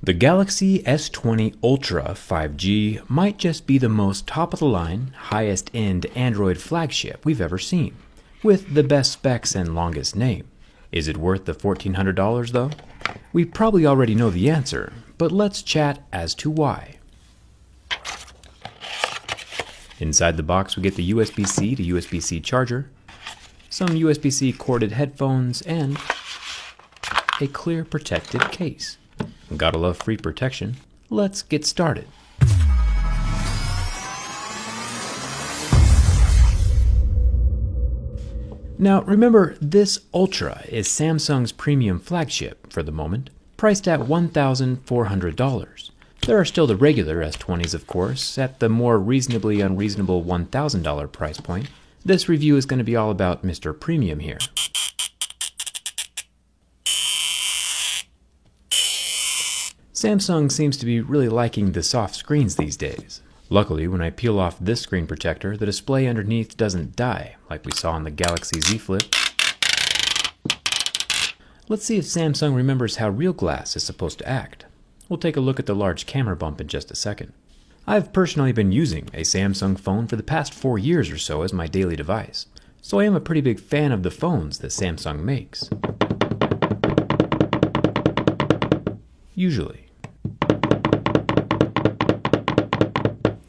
The Galaxy S20 Ultra 5G might just be the most top-of-the-line, highest-end Android flagship we've ever seen, with the best specs and longest name. Is it worth the $1,400 though? We probably already know the answer, but let's chat as to why. Inside the box we get the USB-C to USB-C charger, some USB-C corded headphones, and a clear protective case. Gotta love free protection. Let's get started. Now remember, this Ultra is Samsung's premium flagship for the moment, priced at $1,400. There are still the regular S20s, of course, at the more reasonably unreasonable $1,000 price point. This review is going to be all about Mr. Premium here. Samsung seems to be really liking the soft screens these days. Luckily, when I peel off this screen protector, the display underneath doesn't die, like we saw on the Galaxy Z Flip. Let's see if Samsung remembers how real glass is supposed to act. We'll take a look at the large camera bump in just a second. I've personally been using a Samsung phone for the past 4 years or so as my daily device, so I am a pretty big fan of the phones that Samsung makes. Usually.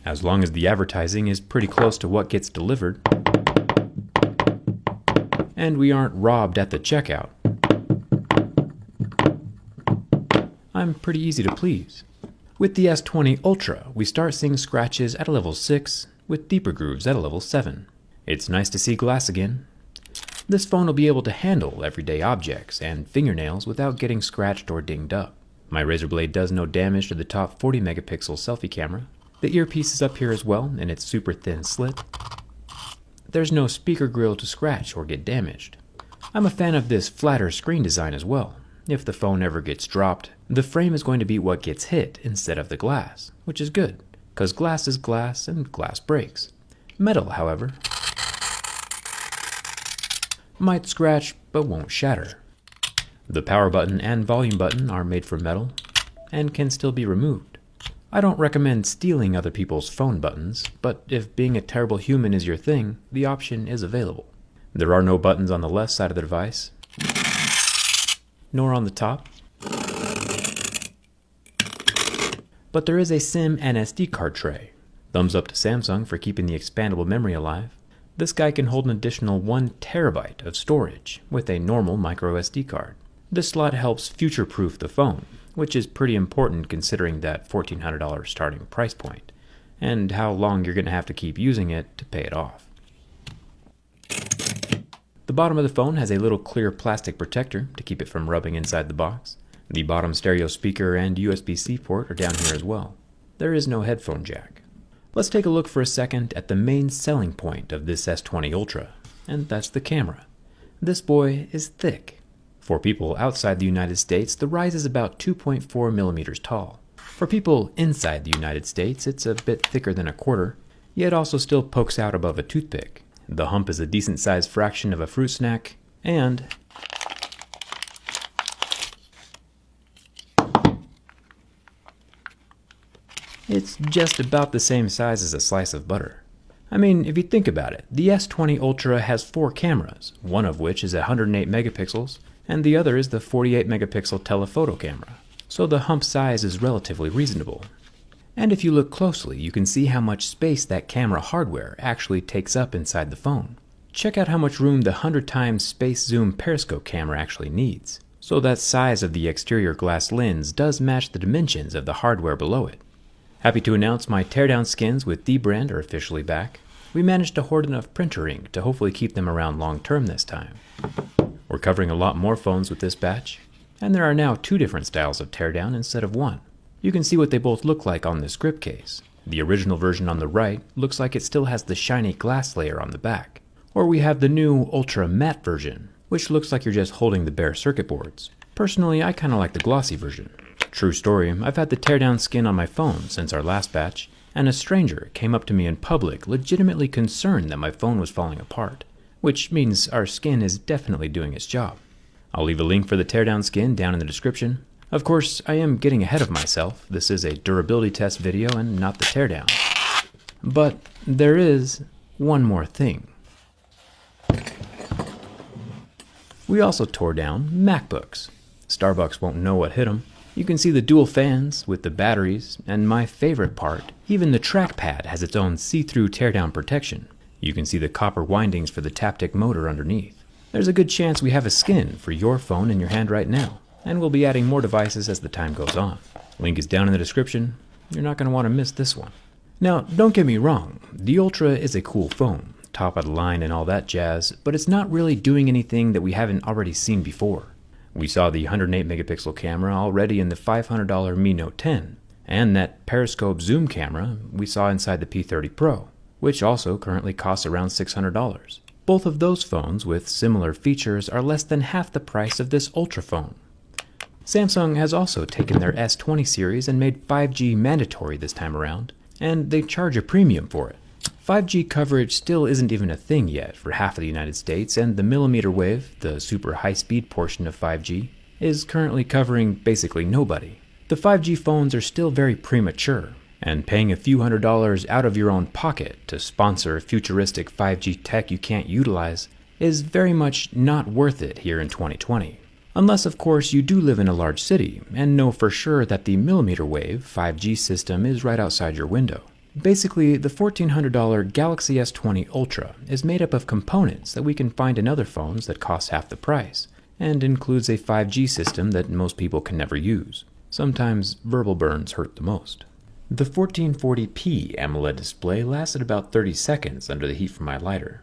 As long as the advertising is pretty close to what gets delivered, and we aren't robbed at the checkout, I'm pretty easy to please. With the S20 Ultra, we start seeing scratches at a level 6, with deeper grooves at a level 7. It's nice to see glass again. This phone will be able to handle everyday objects and fingernails without getting scratched or dinged up. My razor blade does no damage to the top 40 megapixel selfie camera. The earpiece is up here as well, in its super thin slit. There's no speaker grill to scratch or get damaged. I'm a fan of this flatter screen design as well. If the phone ever gets dropped, the frame is going to be what gets hit instead of the glass, which is good, because glass is glass and glass breaks. Metal, however, might scratch but won't shatter. The power button and volume button are made from metal and can still be removed. I don't recommend stealing other people's phone buttons, but if being a terrible human is your thing, the option is available. There are no buttons on the left side of the device, nor on the top, but there is a SIM and SD card tray. Thumbs up to Samsung for keeping the expandable memory alive. This guy can hold an additional 1 terabyte of storage with a normal micro SD card. This slot helps future-proof the phone, which is pretty important considering that $1,400 starting price point, and how long you're going to have to keep using it to pay it off. The bottom of the phone has a little clear plastic protector to keep it from rubbing inside the box. The bottom stereo speaker and USB-C port are down here as well. There is no headphone jack. Let's take a look for a second at the main selling point of this S20 Ultra, and that's the camera. This boy is thick. For people outside the United States, the rise is about 2.4 millimeters tall. For people inside the United States, it's a bit thicker than a quarter, yet also still pokes out above a toothpick. The hump is a decent-sized fraction of a fruit snack, and it's just about the same size as a slice of butter. I mean, if you think about it, the S20 Ultra has 4 cameras, one of which is 108 megapixels, and the other is the 48 megapixel telephoto camera, so the hump size is relatively reasonable. And if you look closely, you can see how much space that camera hardware actually takes up inside the phone. Check out how much room the 100 times space zoom periscope camera actually needs. So that size of the exterior glass lens does match the dimensions of the hardware below it. Happy to announce my teardown skins with D-brand are officially back. We managed to hoard enough printer ink to hopefully keep them around long term this time. We're covering a lot more phones with this batch, and there are now 2 different styles of teardown instead of 1. You can see what they both look like on this grip case. The original version on the right looks like it still has the shiny glass layer on the back, or we have the new Ultra Matte version, which looks like you're just holding the bare circuit boards. Personally, I kinda like the glossy version. True story, I've had the teardown skin on my phone since our last batch, and a stranger came up to me in public legitimately concerned that my phone was falling apart, which means our skin is definitely doing its job. I'll leave a link for the teardown skin down in the description. Of course, I am getting ahead of myself. This is a durability test video and not the teardown. But there is one more thing. We also tore down MacBooks. Starbucks won't know what hit them. You can see the dual fans with the batteries, and my favorite part, even the trackpad has its own see-through teardown protection. You can see the copper windings for the Taptic motor underneath. There's a good chance we have a skin for your phone in your hand right now, and we'll be adding more devices as the time goes on. Link is down in the description. You're not going to want to miss this one. Now, don't get me wrong, the Ultra is a cool phone, top of the line and all that jazz, but it's not really doing anything that we haven't already seen before. We saw the 108 megapixel camera already in the $500 Mi Note 10, and that periscope zoom camera we saw inside the P30 Pro, which also currently costs around $600. Both of those phones with similar features are less than half the price of this Ultra phone. Samsung has also taken their S20 series and made 5G mandatory this time around, and they charge a premium for it. 5G coverage still isn't even a thing yet for half of the United States, and the millimeter wave, the super high-speed portion of 5G, is currently covering basically nobody. The 5G phones are still very premature, and paying a few $100s out of your own pocket to sponsor futuristic 5G tech you can't utilize is very much not worth it here in 2020. Unless, of course, you do live in a large city and know for sure that the millimeter wave 5G system is right outside your window. Basically, the $1,400 Galaxy S20 Ultra is made up of components that we can find in other phones that cost half the price, and includes a 5G system that most people can never use. Sometimes verbal burns hurt the most. The 1440p AMOLED display lasted about 30 seconds under the heat from my lighter,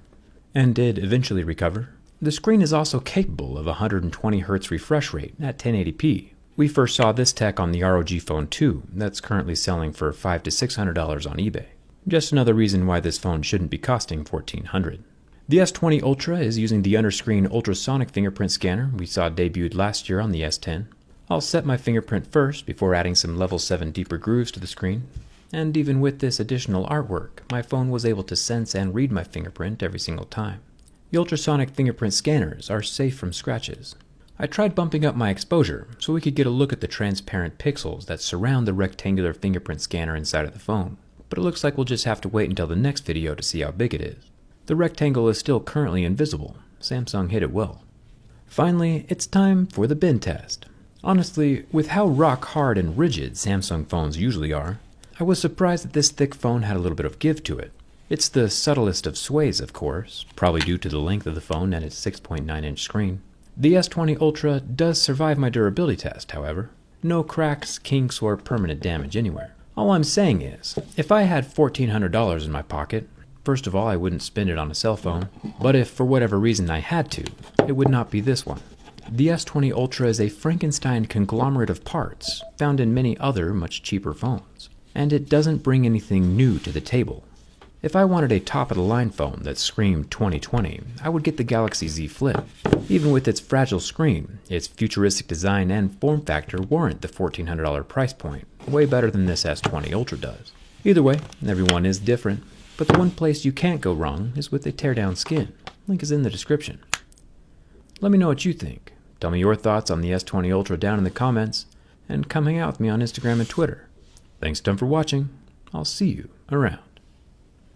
and did eventually recover. The screen is also capable of a 120Hz refresh rate at 1080p. We first saw this tech on the ROG Phone 2 that's currently selling for $500 to $600 on eBay. Just another reason why this phone shouldn't be costing $1,400. The S20 Ultra is using the under-screen ultrasonic fingerprint scanner we saw debuted last year on the S10. I'll set my fingerprint first before adding some level 7 deeper grooves to the screen. And even with this additional artwork, my phone was able to sense and read my fingerprint every single time. The ultrasonic fingerprint scanners are safe from scratches. I tried bumping up my exposure so we could get a look at the transparent pixels that surround the rectangular fingerprint scanner inside of the phone, but it looks like we'll just have to wait until the next video to see how big it is. The rectangle is still currently invisible. Samsung hit it well. Finally, it's time for the bin test. Honestly, with how rock hard and rigid Samsung phones usually are, I was surprised that this thick phone had a little bit of give to it. It's the subtlest of sways, of course, probably due to the length of the phone and its 6.9-inch screen. The S20 Ultra does survive my durability test, however. No cracks, kinks, or permanent damage anywhere. All I'm saying is, if I had $1,400 in my pocket, first of all, I wouldn't spend it on a cell phone, but if for whatever reason I had to, it would not be this one. The S20 Ultra is a Frankenstein conglomerate of parts found in many other much cheaper phones, and it doesn't bring anything new to the table. If I wanted a top-of-the-line phone that screamed 2020, I would get the Galaxy Z Flip. Even with its fragile screen, its futuristic design and form factor warrant the $1,400 price point, way better than this S20 Ultra does. Either way, everyone is different, but the one place you can't go wrong is with a teardown skin. Link is in the description. Let me know what you think. Tell me your thoughts on the S20 Ultra down in the comments, and come hang out with me on Instagram and Twitter. Thanks a ton for watching. I'll see you around.